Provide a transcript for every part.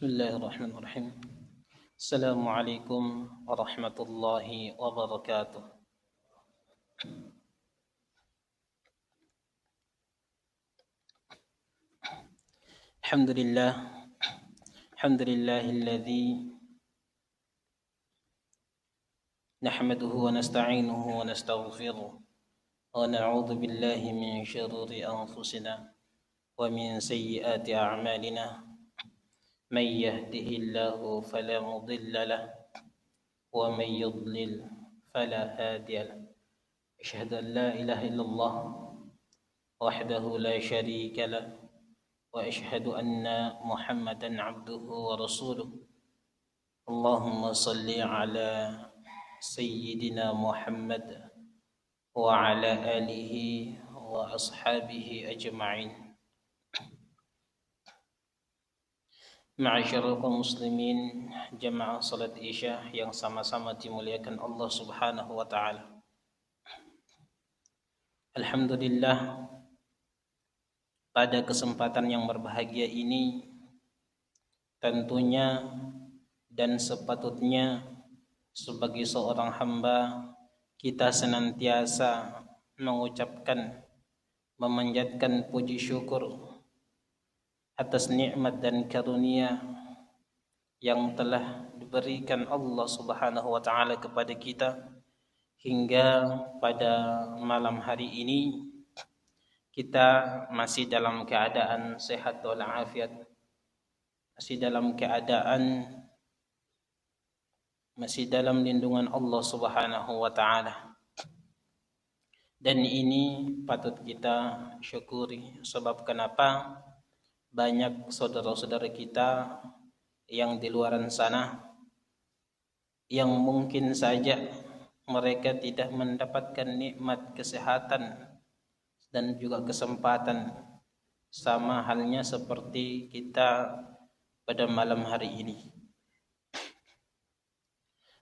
Bismillahirrahmanirrahim. Assalamualaikum warahmatullahi wabarakatuh. Alhamdulillah. Alhamdulillahilladzi nahmaduhu wa nasta'inuhu wa nastaghfiruh wa na'udzu billahi min syururi anfusina wa min sayyiati a'malina. من يهده الله فلا مضل له ومن يضلل فلا هادي له أشهد أن لا إله إلا الله وحده لا شريك له وأشهد أن محمدا عبده ورسوله اللهم صل على سيدنا محمد وعلى آله وأصحابه أجمعين. Ma'asyiral kaum muslimin, jamaah salat Isya yang sama-sama dimuliakan Allah Subhanahu wa taala. Alhamdulillah, pada kesempatan yang berbahagia ini tentunya dan sepatutnya sebagai seorang hamba kita senantiasa mengucapkan, memanjatkan puji syukur atas nikmat dan karunia yang telah diberikan Allah Subhanahu wa taala kepada kita hingga pada malam hari ini kita masih dalam keadaan sehat walafiat, masih dalam lindungan Allah Subhanahu wa taala. Dan ini patut kita syukuri, sebab kenapa? Banyak saudara-saudara kita yang di luar sana yang mungkin saja mereka tidak mendapatkan nikmat kesehatan dan juga kesempatan sama halnya seperti kita pada malam hari ini.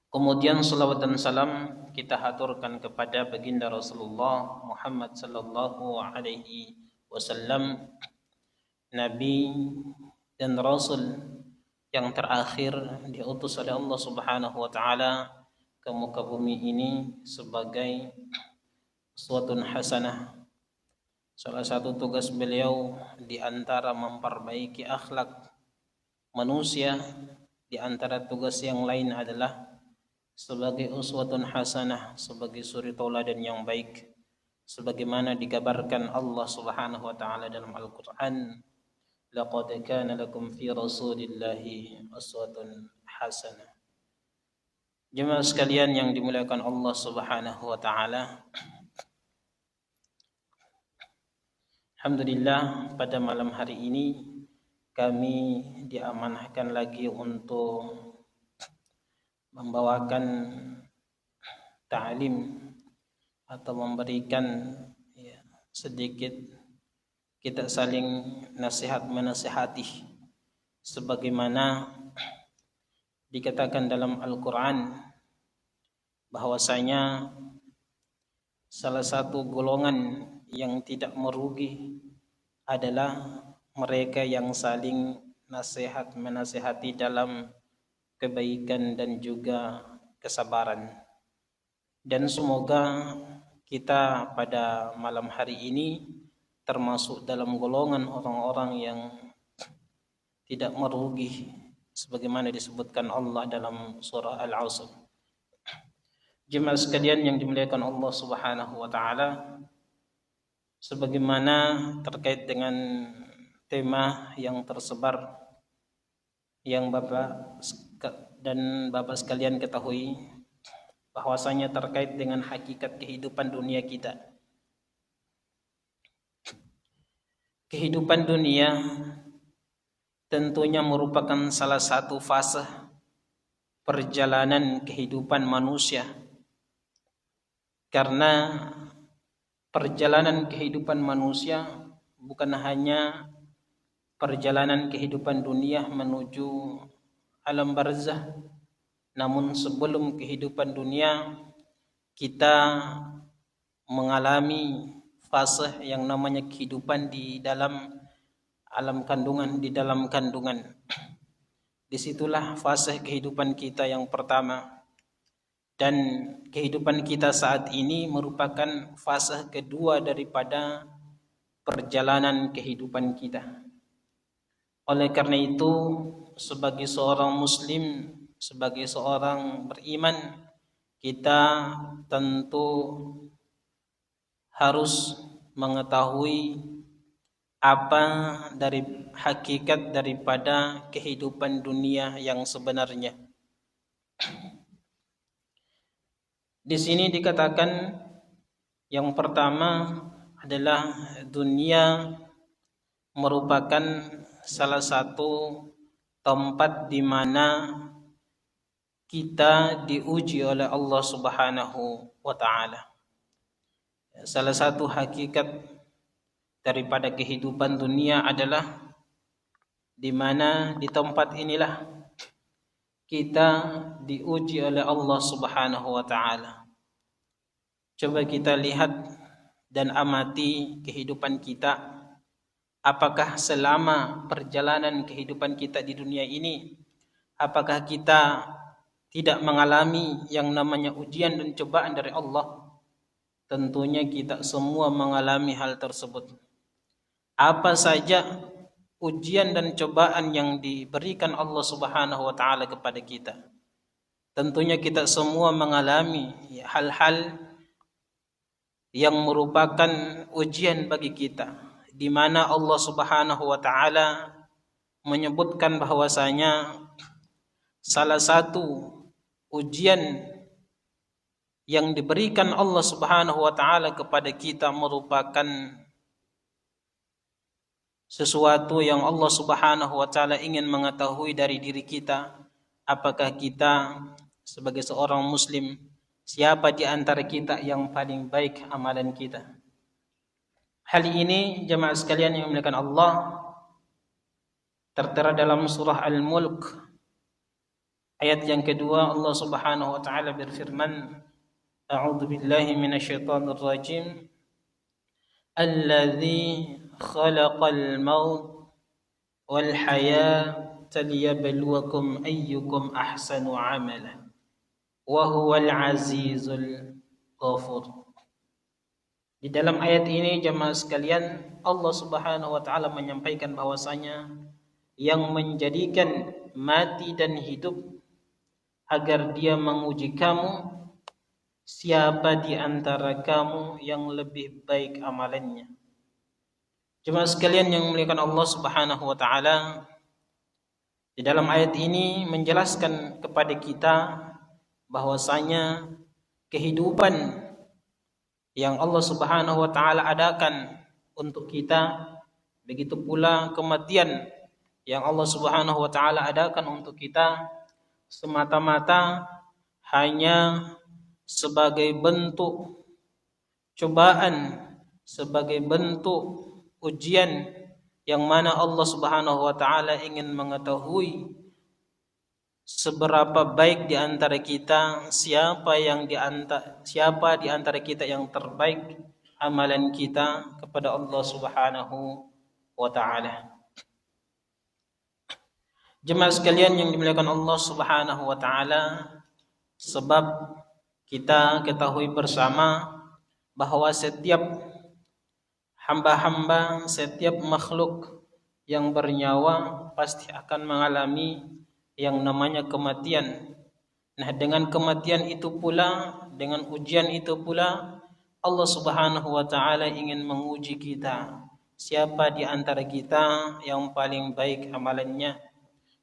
Kemudian salawat dan salam kita haturkan kepada baginda Rasulullah Muhammad sallallahu alaihi wasallam, Nabi dan Rasul yang terakhir diutus oleh Allah Subhanahu wa taala ke muka bumi ini sebagai uswatun hasanah. Salah satu tugas beliau di antara memperbaiki akhlak manusia, di antara tugas yang lain adalah sebagai uswatun hasanah, sebagai suri tauladan yang baik, sebagaimana dikabarkan Allah Subhanahu wa taala dalam Al-Qur'an, laqad kana lakum fi rasulillahi uswatun hasanah. Jemaah sekalian yang dimuliakan Allah Subhanahu wa taala, alhamdulillah pada malam hari ini kami diamanahkan lagi untuk membawakan ta'lim atau memberikan sedikit kita saling nasihat menasihati, sebagaimana dikatakan dalam Al-Quran bahwasanya salah satu golongan yang tidak merugi adalah mereka yang saling nasihat menasihati dalam kebaikan dan juga kesabaran. Dan semoga kita pada malam hari ini termasuk dalam golongan orang-orang yang tidak merugi, sebagaimana disebutkan Allah dalam surah Al-Asr. Jemaah sekalian yang dimuliakan Allah Subhanahu wa taala, sebagaimana terkait dengan tema yang tersebar yang Bapak dan Bapak sekalian ketahui, bahwasanya terkait dengan hakikat kehidupan dunia kita. Kehidupan dunia tentunya merupakan salah satu fase perjalanan kehidupan manusia, karena perjalanan kehidupan manusia bukan hanya perjalanan kehidupan dunia menuju alam barzah, namun sebelum kehidupan dunia kita mengalami fase yang namanya kehidupan di dalam alam kandungan, di dalam kandungan. Disitulah fase kehidupan kita yang pertama. Dan kehidupan kita saat ini merupakan fase kedua daripada perjalanan kehidupan kita. Oleh karena itu, sebagai seorang muslim, sebagai seorang beriman, kita tentu harus mengetahui apa dari hakikat daripada kehidupan dunia yang sebenarnya. Di sini dikatakan yang pertama adalah dunia merupakan salah satu tempat di mana kita diuji oleh Allah Subhanahu wa taala. Salah satu hakikat daripada kehidupan dunia adalah di mana di tempat inilah kita diuji oleh Allah Subhanahu wa taala. Coba kita lihat dan amati kehidupan kita. Apakah selama perjalanan kehidupan kita di dunia ini, apakah kita tidak mengalami yang namanya ujian dan cobaan dari Allah? Tentunya kita semua mengalami hal tersebut. Apa saja ujian dan cobaan yang diberikan Allah Subhanahu wa taala kepada kita? Tentunya kita semua mengalami hal-hal yang merupakan ujian bagi kita, di mana Allah Subhanahu wa taala menyebutkan bahwasanya salah satu ujian yang diberikan Allah Subhanahu wa taala kepada kita merupakan sesuatu yang Allah Subhanahu wa taala ingin mengetahui dari diri kita. Apakah kita sebagai seorang muslim, siapa di antara kita yang paling baik amalan kita? Hal ini jemaah sekalian yang dimuliakan Allah tertera dalam surah Al-Mulk ayat yang kedua. Allah Subhanahu wa taala berfirman, A'udzu billahi minasyaitonir rajim. Alladzi khalaqal maut wal hayata liyabluwakum ayyukum ahsanu amala wa huwal azizul ghafur. Di dalam ayat ini jemaah sekalian, Allah Subhanahu wa taala menyampaikan bahwasanya yang menjadikan mati dan hidup agar dia menguji kamu, siapa di antara kamu yang lebih baik amalannya. Jemaah sekalian yang dimuliakan Allah Subhanahu wa taala, di dalam ayat ini menjelaskan kepada kita bahwasanya kehidupan yang Allah Subhanahu wa taala adakan untuk kita, begitu pula kematian yang Allah Subhanahu wa taala adakan untuk kita, semata-mata hanya sebagai bentuk cobaan, sebagai bentuk ujian yang mana Allah Subhanahu wa taala ingin mengetahui seberapa baik di antara kita, siapa di antara kita yang terbaik amalan kita kepada Allah Subhanahu wa taala. Jemaah sekalian yang dimuliakan Allah Subhanahu wa taala, sebab kita ketahui bersama bahwa setiap hamba-hamba, setiap makhluk yang bernyawa pasti akan mengalami yang namanya kematian. Nah, dengan kematian itu pula, dengan ujian itu pula, Allah Subhanahu wa taala ingin menguji kita. Siapa di antara kita yang paling baik amalannya?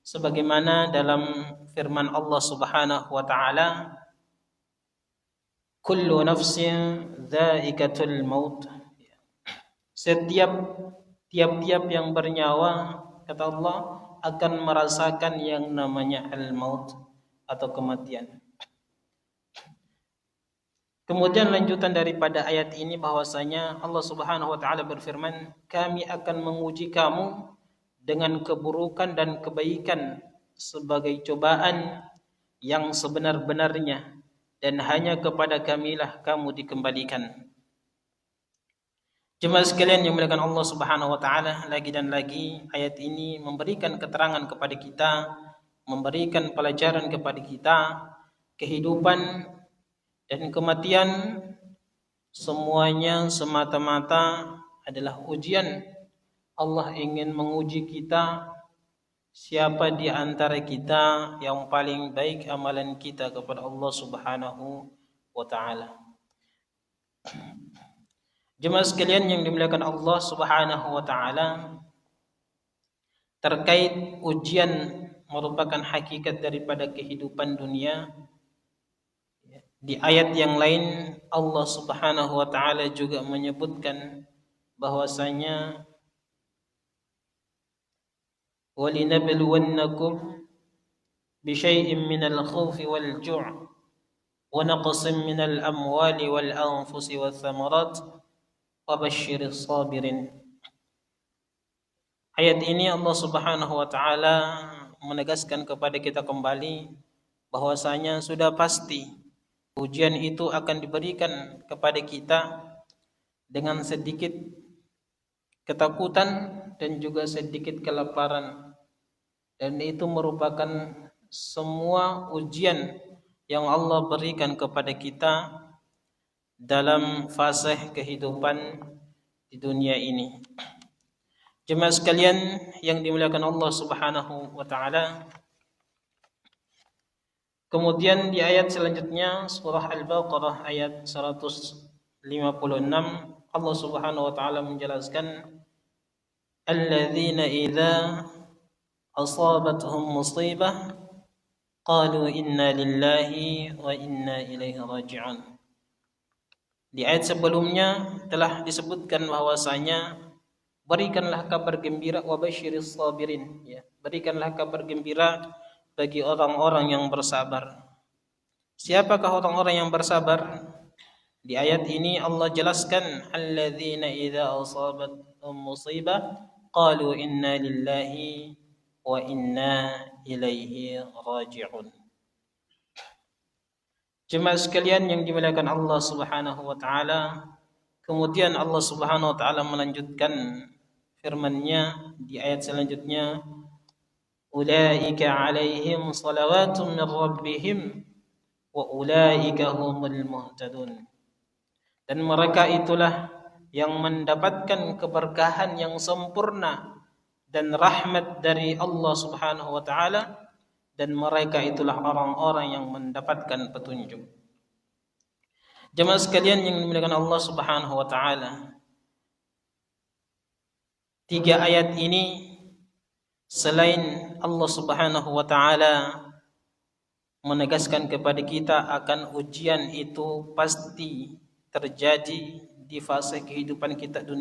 Sebagaimana dalam firman Allah Subhanahu wa taala, kullu nafsin dha'iqatul maut. Tiap-tiap yang bernyawa, kata Allah, akan merasakan yang namanya al-maut atau kematian. Kemudian lanjutan daripada ayat ini bahwasanya Allah Subhanahu wa taala berfirman, kami akan menguji kamu dengan keburukan dan kebaikan sebagai cobaan yang sebenar-benarnya, dan hanya kepada kamilah kamu dikembalikan. Jemaah sekalian yang dimuliakan Allah Subhanahu wa taala, lagi dan lagi ayat ini memberikan keterangan kepada kita memberikan pelajaran kepada kita, kehidupan dan kematian semuanya semata-mata adalah ujian. Allah ingin menguji kita, siapa di antara kita yang paling baik amalan kita kepada Allah Subhanahu wa taala. Jemaah sekalian yang dimuliakan Allah Subhanahu wa taala, terkait ujian merupakan hakikat daripada kehidupan dunia. Di ayat yang lain Allah Subhanahu wa taala juga menyebutkan bahwasanya وَلِنَبْلُوَنَّكُمْ بِشَيْءٍ مِنَ الْخَوْفِ وَالْجُوعِ وَنَقْصٍ مِنَ الْأَمْوَالِ وَالْأَنْفُسِ وَالثَّمَرَاتِ وَبَشِّرِ الصَّابِرِينَ. Ayat ini Allah Subhanahu wa taala menegaskan kepada kita kembali bahwasanya sudah pasti ujian itu akan diberikan kepada kita dengan sedikit ketakutan dan juga sedikit kelaparan, dan itu merupakan semua ujian yang Allah berikan kepada kita dalam fase kehidupan di dunia ini. Jemaah sekalian yang dimuliakan Allah Subhanahu wa taala, kemudian di ayat selanjutnya surah Al-Baqarah ayat 156 Allah Subhanahu wa taala menjelaskan alladzina idza asabatuhum musibah qalu inna lillahi wa inna ilaihi raji'un. Di ayat sebelumnya telah disebutkan bahwasanya berikanlah kabar gembira wa basyiris sabirin, ya, berikanlah kabar gembira bagi orang-orang yang bersabar. Siapakah orang-orang yang bersabar? Di ayat ini Allah jelaskan alladzina idza asabatuhum musibah qalu inna lillahi wa inna ilaihi raji'un. Jemaah sekalian yang dimuliakan Allah Subhanahu wa taala, kemudian Allah Subhanahu wa taala melanjutkan firman-Nya di ayat selanjutnya, ulaika alaihim salawatun min rabbihim wa ulaika humul muhtadun. Dan mereka itulah yang mendapatkan keberkahan yang sempurna dan rahmat dari Allah Subhanahu wa taala, dan mereka itulah orang-orang yang mendapatkan petunjuk. Jemaah sekalian yang dimuliakan Allah Subhanahu wa taala, tiga ayat ini selain Allah Subhanahu wa taala menegaskan kepada kita akan ujian itu pasti terjadi di fase kehidupan kita di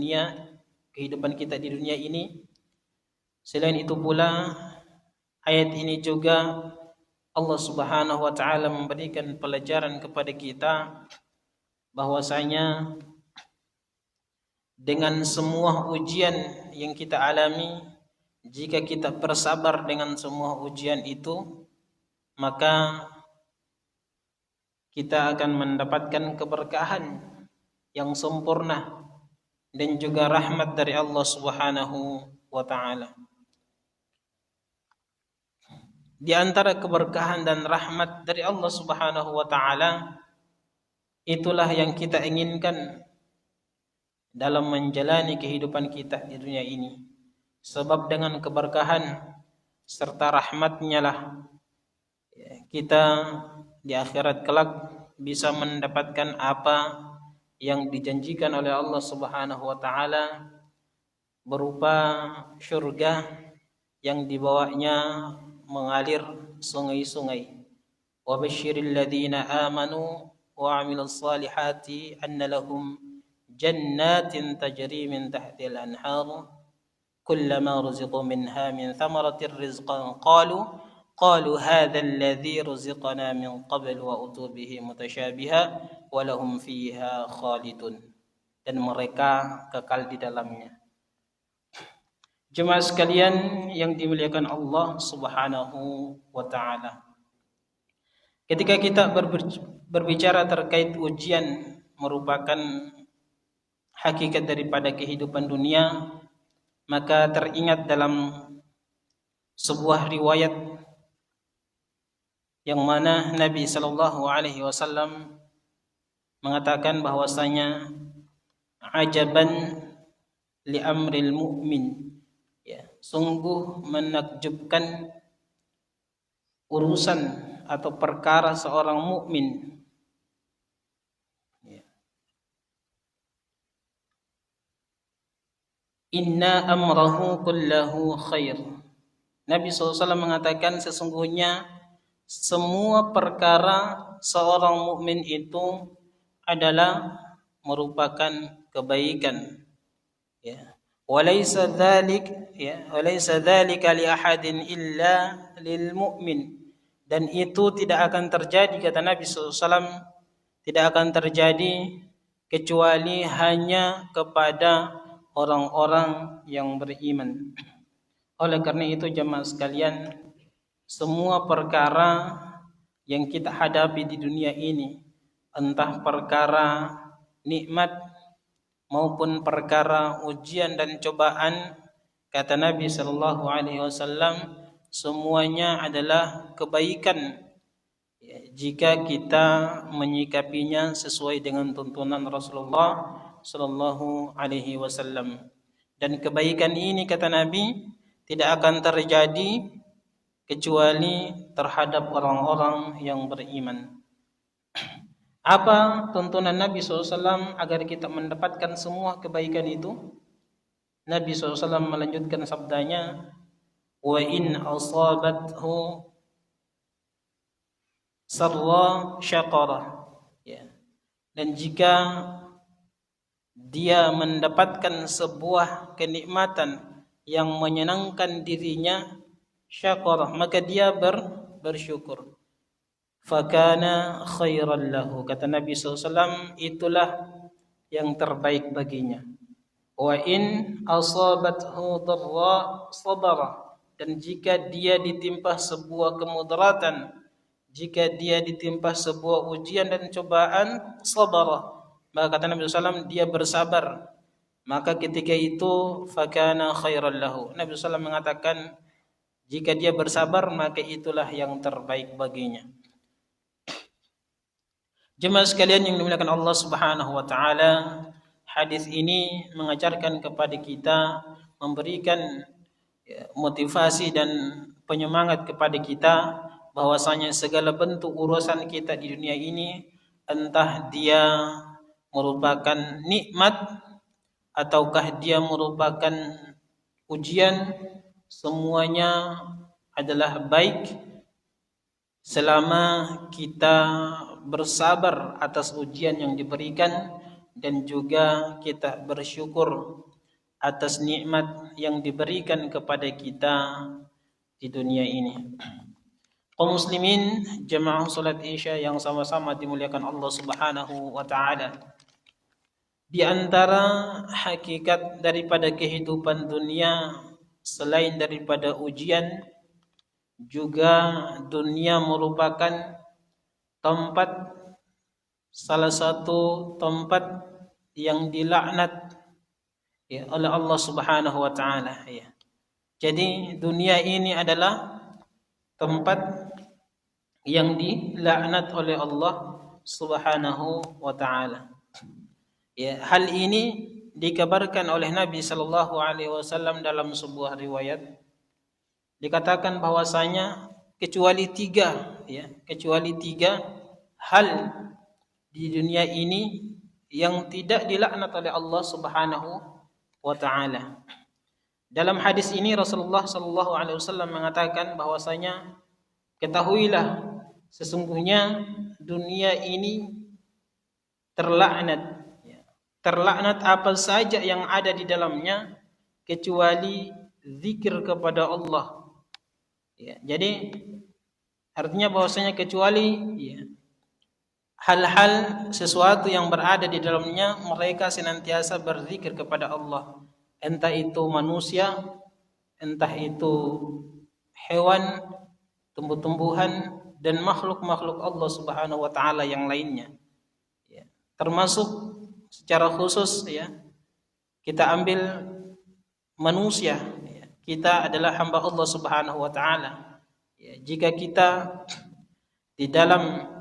dunia ini. Selain itu pula ayat ini juga Allah Subhanahu wa taala memberikan pelajaran kepada kita bahwasanya dengan semua ujian yang kita alami, jika kita bersabar dengan semua ujian itu, maka kita akan mendapatkan keberkahan yang sempurna dan juga rahmat dari Allah Subhanahu wa taala. Di antara keberkahan dan rahmat dari Allah Subhanahu wa taala, itulah yang kita inginkan dalam menjalani kehidupan kita di dunia ini. Sebab dengan keberkahan serta rahmatnya lah kita di akhirat kelak bisa mendapatkan apa yang dijanjikan oleh Allah Subhanahu wa taala berupa syurga yang di bawahnya mengalir sungai-sungai. Wa basyiril ladzina amanu wa 'amilus salihati anna lahum jannatin tajri min tahtil anhar kullama ruziqu minha min thamaratir rizqan qalu hadha alladhi ruziqna min qabl wa utu bihi mutasyabiha wa lahum fiha khalidun, dan mereka kekal di dalamnya. Jemaah sekalian yang dimuliakan Allah Subhanahu wa taala, ketika kita berbicara terkait ujian merupakan hakikat daripada kehidupan dunia, maka teringat dalam sebuah riwayat yang mana Nabi sallallahu alaihi wasallam mengatakan bahwasanya ajaban li amril mu'min, ya, sungguh menakjubkan urusan atau perkara seorang mukmin. Inna amrahu kullahu khair. Nabi SAW mengatakan sesungguhnya semua perkara seorang mukmin itu adalah merupakan kebaikan. Ya. Walaysa dzalika li ahadin illa lil mu'min. Dan itu tidak akan terjadi, kata Nabi SAW, tidak akan terjadi kecuali hanya kepada orang-orang yang beriman. Oleh karena itu jemaah sekalian, semua perkara yang kita hadapi di dunia ini, entah perkara nikmat maupun perkara ujian dan cobaan, kata Nabi sallallahu alaihi wasallam, semuanya adalah kebaikan jika kita menyikapinya sesuai dengan tuntunan Rasulullah sallallahu alaihi wasallam. Dan kebaikan ini, kata Nabi, tidak akan terjadi kecuali terhadap orang-orang yang beriman. Apa tuntunan Nabi SAW agar kita mendapatkan semua kebaikan itu? Nabi SAW melanjutkan sabdanya, wa in asabathu sarra syakara. Ya. Dan jika dia mendapatkan sebuah kenikmatan yang menyenangkan dirinya, syakara, maka dia bersyukur. Fakana khairan lahu, kata Nabi SAW, itulah yang terbaik baginya. Wa in asabathu dharra sabara, dan jika dia ditimpa sebuah kemudaratan, jika dia ditimpa sebuah ujian dan cobaan, sabara, maka kata Nabi SAW, dia bersabar. Maka ketika itu fakana khairan lahu, Nabi SAW mengatakan jika dia bersabar maka itulah yang terbaik baginya. Jemaah sekalian yang dimuliakan Allah Subhanahu wa taala, hadis ini mengajarkan kepada kita, memberikan motivasi dan penyemangat kepada kita bahwasanya segala bentuk urusan kita di dunia ini, entah dia merupakan nikmat ataukah dia merupakan ujian, semuanya adalah baik selama kita bersabar atas ujian yang diberikan dan juga kita bersyukur atas nikmat yang diberikan kepada kita di dunia ini. Kaum muslimin, jemaah salat Isya yang sama-sama dimuliakan Allah Subhanahu wa taala. Di antara hakikat daripada kehidupan dunia selain daripada ujian, juga dunia merupakan tempat, salah satu tempat yang dilaknat oleh Allah Subhanahu wa taala. Jadi dunia ini adalah tempat yang dilaknat oleh Allah Subhanahu wa taala. Hal ini dikabarkan oleh Nabi sallallahu alaihi wasallam dalam sebuah riwayat. Dikatakan bahwasanya kecuali tiga hal di dunia ini yang tidak dilaknat oleh Allah Subhanahu wa taala. Dalam hadis ini Rasulullah sallallahu alaihi wasallam mengatakan bahwasanya ketahuilah sesungguhnya dunia ini terlaknat. Terlaknat apa saja yang ada di dalamnya kecuali zikir kepada Allah. Jadi artinya bahwasanya kecuali hal-hal sesuatu yang berada di dalamnya mereka senantiasa berzikir kepada Allah. Entah itu manusia, entah itu hewan, tumbuh-tumbuhan dan makhluk-makhluk Allah Subhanahu wa taala yang lainnya. Termasuk secara khusus kita ambil manusia, kita adalah hamba Allah Subhanahu wa taala. Jika kita di dalam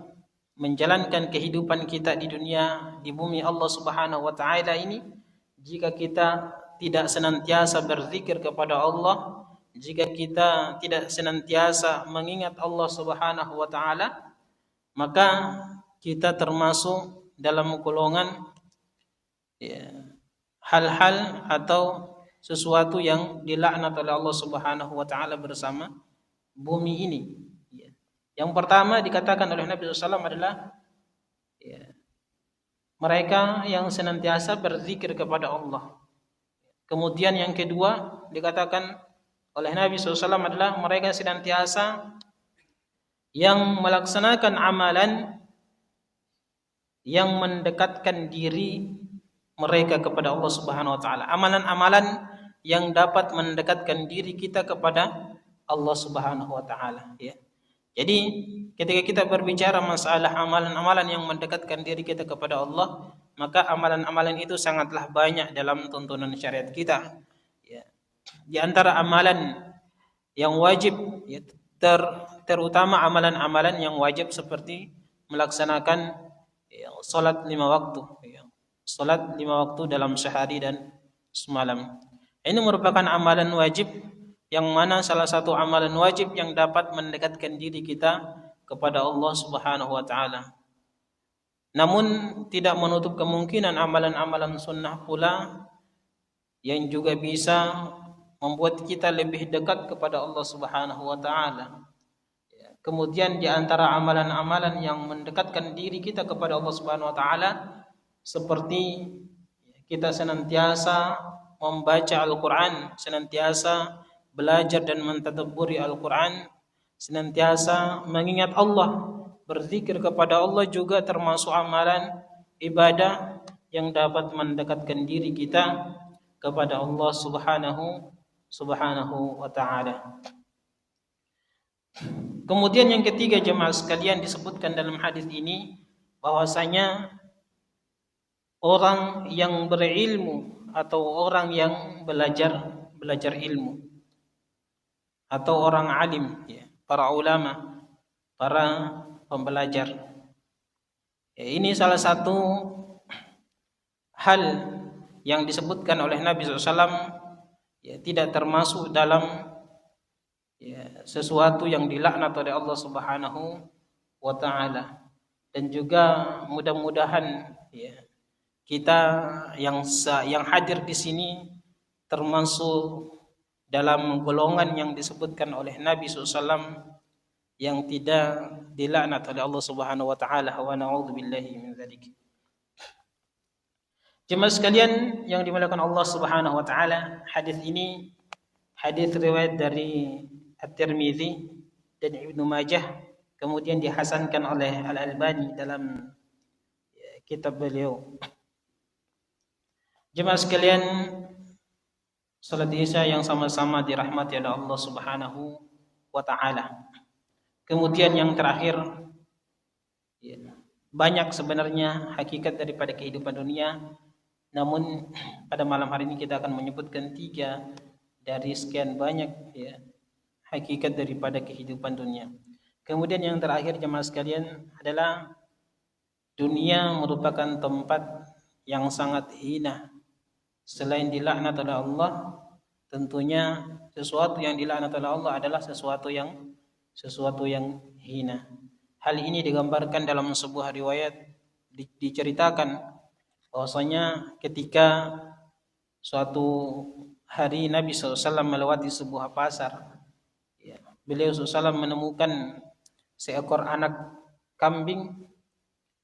menjalankan kehidupan kita di dunia, di bumi Allah Subhanahu wa taala ini, jika kita tidak senantiasa berzikir kepada Allah, jika kita tidak senantiasa mengingat Allah Subhanahu wa taala, maka kita termasuk dalam golongan hal-hal atau sesuatu yang dilaknat oleh Allah Subhanahu wa taala bersama bumi ini. Yang pertama dikatakan oleh Nabi SAW adalah mereka yang senantiasa berzikir kepada Allah. Kemudian yang kedua dikatakan oleh Nabi SAW adalah mereka senantiasa yang melaksanakan amalan yang mendekatkan diri mereka kepada Allah Subhanahu wa taala. Amalan-amalan yang dapat mendekatkan diri kita kepada Allah Subhanahu wa taala, ya. Jadi ketika kita berbicara masalah amalan-amalan yang mendekatkan diri kita kepada Allah, maka amalan-amalan itu sangatlah banyak dalam tuntunan syariat kita, ya. Di antara amalan yang wajib, ya, terutama amalan-amalan yang wajib seperti melaksanakan salat 5 waktu, ya. Salat 5 waktu dalam sehari dan semalam. Ini merupakan amalan wajib, yang mana salah satu amalan wajib yang dapat mendekatkan diri kita kepada Allah Subhanahu wa taala. Namun tidak menutup kemungkinan amalan-amalan sunnah pula yang juga bisa membuat kita lebih dekat kepada Allah Subhanahu wa taala. Kemudian di antara amalan-amalan yang mendekatkan diri kita kepada Allah Subhanahu wa taala seperti kita senantiasa membaca Al-Qur'an, senantiasa belajar dan mentadabburi Al-Qur'an, senantiasa mengingat Allah, berzikir kepada Allah juga termasuk amalan ibadah yang dapat mendekatkan diri kita kepada Allah Subhanahu wa taala. Kemudian yang ketiga jemaah sekalian, disebutkan dalam hadis ini bahwasanya orang yang berilmu atau orang yang belajar ilmu atau orang alim, ya, para ulama, para pembelajar, ya, ini salah satu hal yang disebutkan oleh Nabi SAW, ya, tidak termasuk dalam, ya, sesuatu yang dilaknat oleh Allah Subhanahu wa taala. Dan juga mudah-mudahan, ya, kita yang hadir di sini termasuk dalam golongan yang disebutkan oleh Nabi SAW yang tidak dilaknat oleh Allah Subhanahu wa taala, wa na'udzubillahi min dzalik. Jemaah sekalian yang dimuliakan Allah Subhanahu wa taala, hadis ini hadis riwayat dari At-Tirmizi dan Ibnu Majah, kemudian dihasankan oleh Al-Albani dalam kitab beliau. Jemaah sekalian, salat Isya yang sama-sama dirahmati oleh Allah Subhanahu wa taala. Kemudian yang terakhir, ya, banyak sebenarnya hakikat daripada kehidupan dunia, namun pada malam hari ini kita akan menyebutkan 3 dari sekian banyak, ya, hakikat daripada kehidupan dunia. Kemudian yang terakhir jemaah sekalian adalah dunia merupakan tempat yang sangat hina. Selain dilaknat oleh Allah, tentunya sesuatu yang dilaknat oleh Allah adalah sesuatu yang hina. Hal ini digambarkan dalam sebuah riwayat, diceritakan bahwasanya ketika suatu hari Nabi SAW melewati sebuah pasar, ya, beliau SAW menemukan seekor anak kambing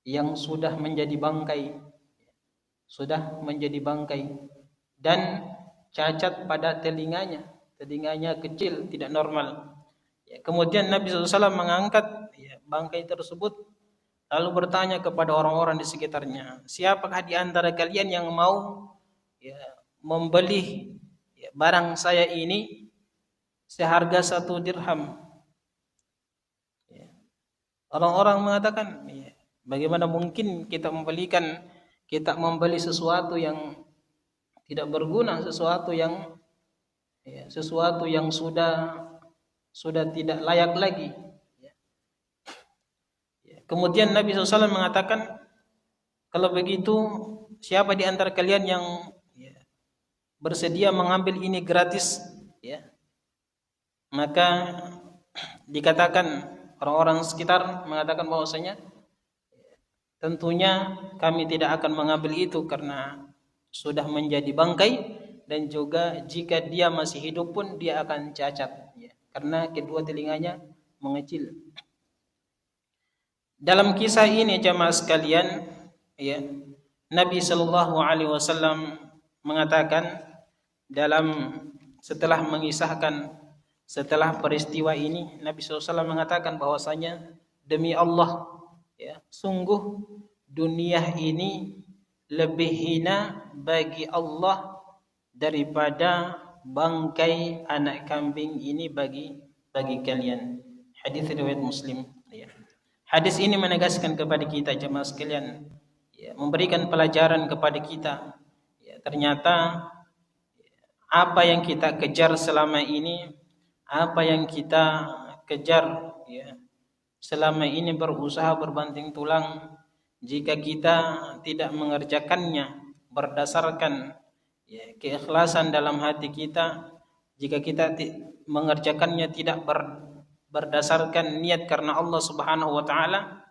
yang sudah menjadi bangkai, dan cacat pada telinganya kecil, tidak normal. Ya, kemudian Nabi SAW mengangkat, ya, bangkai tersebut, lalu bertanya kepada orang-orang di sekitarnya, siapakah di antara kalian yang mau, ya, membeli, ya, barang saya ini seharga 1 dirham? Ya. Orang-orang mengatakan, ya, bagaimana mungkin kita membeli sesuatu yang tidak berguna, sesuatu yang sudah tidak layak lagi. Kemudian Nabi SAW mengatakan, kalau begitu siapa di antara kalian yang bersedia mengambil ini gratis, ya, maka dikatakan orang-orang sekitar mengatakan bahwasanya tentunya kami tidak akan mengambil itu karena sudah menjadi bangkai, dan juga jika dia masih hidup pun dia akan cacat, ya, karena kedua telinganya mengecil. Dalam kisah ini jemaah sekalian, ya, Nabi Shallallahu Alaihi Wasallam mengatakan setelah mengisahkan setelah peristiwa ini, Nabi SAW mengatakan bahwasanya demi Allah, ya, sungguh dunia ini lebih hina bagi Allah daripada bangkai anak kambing ini bagi kalian. Hadis riwayat Muslim. Ya. Hadis ini menegaskan kepada kita jemaah sekalian, ya, memberikan pelajaran kepada kita. Ya, ternyata apa yang kita kejar selama ini, apa yang kita kejar, ya, selama ini berusaha berbanting tulang, jika kita tidak mengerjakannya berdasarkan, ya, keikhlasan dalam hati kita, jika kita mengerjakannya tidak berdasarkan niat karena Allah Subhanahu wa taala,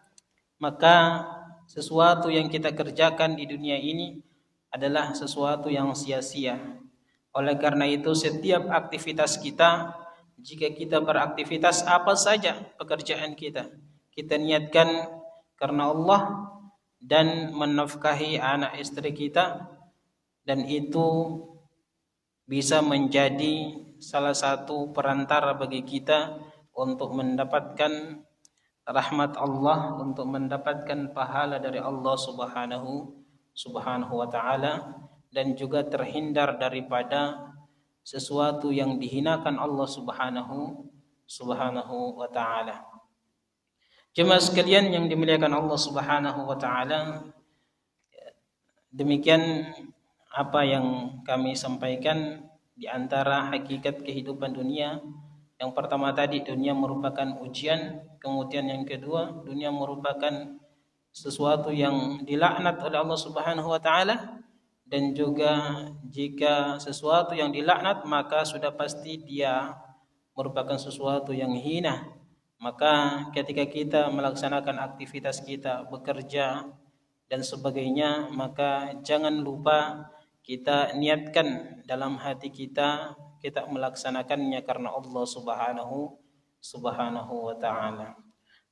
maka sesuatu yang kita kerjakan di dunia ini adalah sesuatu yang sia-sia. Oleh karena itu setiap aktivitas kita, jika kita beraktivitas apa saja pekerjaan kita, kita niatkan karena Allah dan menafkahi anak istri kita, dan itu bisa menjadi salah satu perantara bagi kita untuk mendapatkan rahmat Allah, untuk mendapatkan pahala dari Allah Subhanahu wa taala, dan juga terhindar daripada sesuatu yang dihinakan Allah Subhanahu wa taala. Jemaah sekalian yang dimuliakan Allah Subhanahu wa taala, demikian apa yang kami sampaikan di antara hakikat kehidupan dunia. Yang pertama tadi, dunia merupakan ujian. Kemudian yang kedua, dunia merupakan sesuatu yang dilaknat oleh Allah Subhanahu wa taala, dan juga jika sesuatu yang dilaknat maka sudah pasti dia merupakan sesuatu yang hina. Maka ketika kita melaksanakan aktivitas kita, bekerja dan sebagainya, maka jangan lupa kita niatkan dalam hati kita, kita melaksanakannya karena Allah Subhanahu wa taala.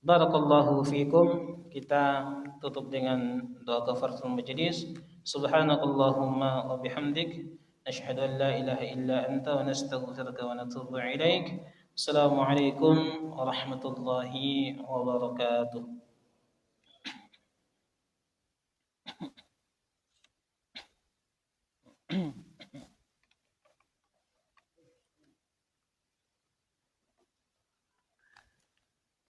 Barakallahu fikum. Kita tutup dengan doa kafaratul majlis. Subhanakallahumma wa bihamdik, nashhadu an la ilaha illa anta wa nastaghfiruka wa natubu ilaik. Assalamualaikum warahmatullahi wabarakatuh.